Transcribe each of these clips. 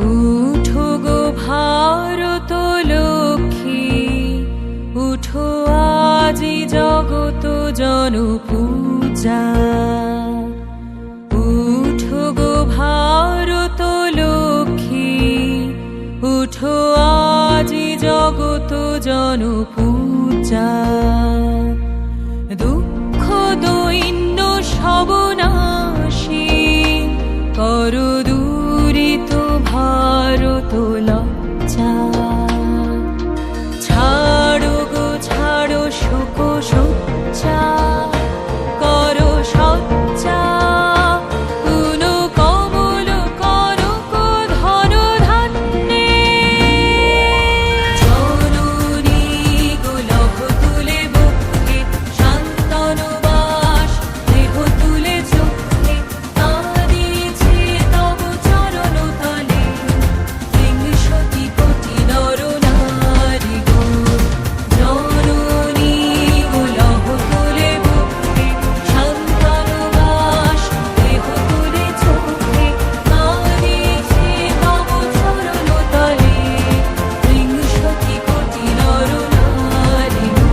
উঠো গো ভারত লক্ষ্মী, উঠো আজি জগত জনপূজা। উঠো গো ভারত লক্ষ্মী, উঠো আজি জগত জনপূজা। দুঃখ দৈন্য সবনাশী করো দূরিত ভারত লজ্জা। ছাড়ো গো ছাড়ো শোক শয্যা, করো সজ্জা পুন কমল করক ধন ধান্যে। জননী গো লভ তুলে বুকে, শান্তনু বাস দেহ তুলে চোখে, কাঁদিছে তব চরণ তলে বিংশতি কোটি নর নারী গো। জননী গো লভ তুলে বুকে, শান্তনু বাস দেহ তুলে চোখে, কাঁদিছে তব চরণ তলে বিংশতি কোটি নর নারী গো।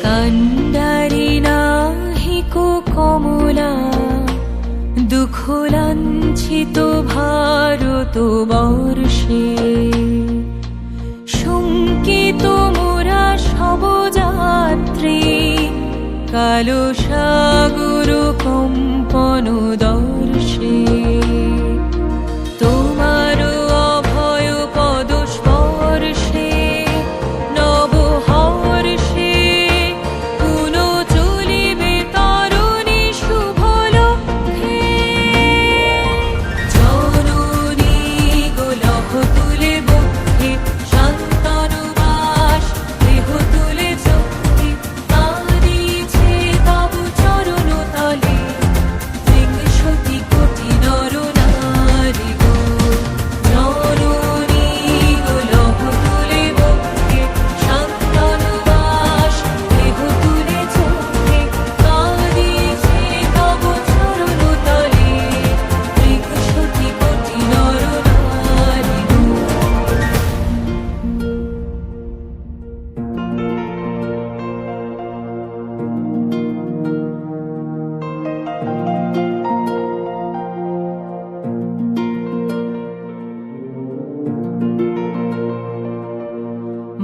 কান্ডারি নাহিকো কমলা, দুঃখ লাঞ্ছিত ভারত বর্ষে। শঙ্কিত মোরা সব যাত্রী, কালো সাগর কম্পন দর্শে। তোমার অভয় পদ স্পর্শে নব হর্ষে, পুন চলিবে তরুণী শুভ লক্ষ্যে। জননী গো লভ তুলে বুকে, শান্তনু বাস দেহ তুলে চোখে, কাঁদিছে তব চরণ তলে বিংশতি কোটি নর নারী গো। জননী গো লভ তুলে বুকে, শান্তনু বাস দেহ তুলে চোখে, কাঁদিছে তব চরণ তলে বিংশতি কোটি নর নারী গো।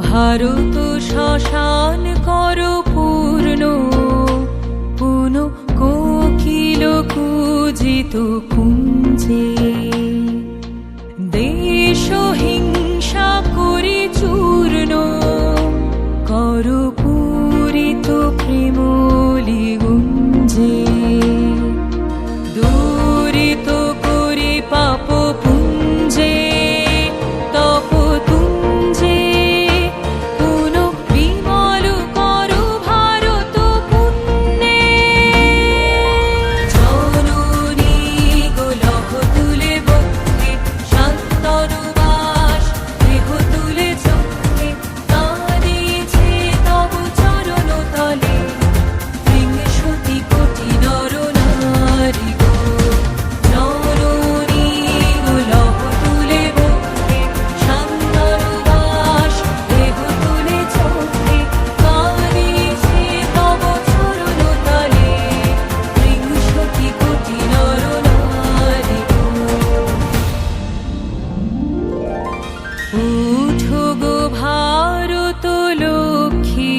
ভারত শ্মশান কর পূর্ণ, পুন কোকিল কুজিত কুঞ্জে। দেশ হিংসা করি চূর্ণ, কর পূরিত প্রেমলি গুঞ্জে। দূরিত করি পাপ পুঞ্জে, তপ তুঞ্জে, পুন বিমল করো ভারত পুণ্যে। জননী গো লভ তুলে বুকে, শান্তনু বাস দেহ তুলে চোখে, কাঁদিছে তব চরণ তলে বিংশতি কোটি নর নারী গো। জননী গো লভ তুলে বুকে, শান্তনু বাস দেহ তুলে চোখে, কাঁদিছে তব চরণ তলে বিংশতি কোটি নর নারী গো। উঠো গো ভারত লক্ষ্মী,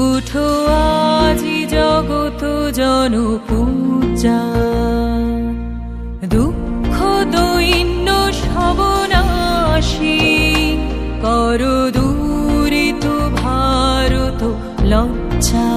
উঠো আজি জগত জনপূজা। দুঃখ দৈন্য সবনাশী করো দূরিত ভারত লজ্জা।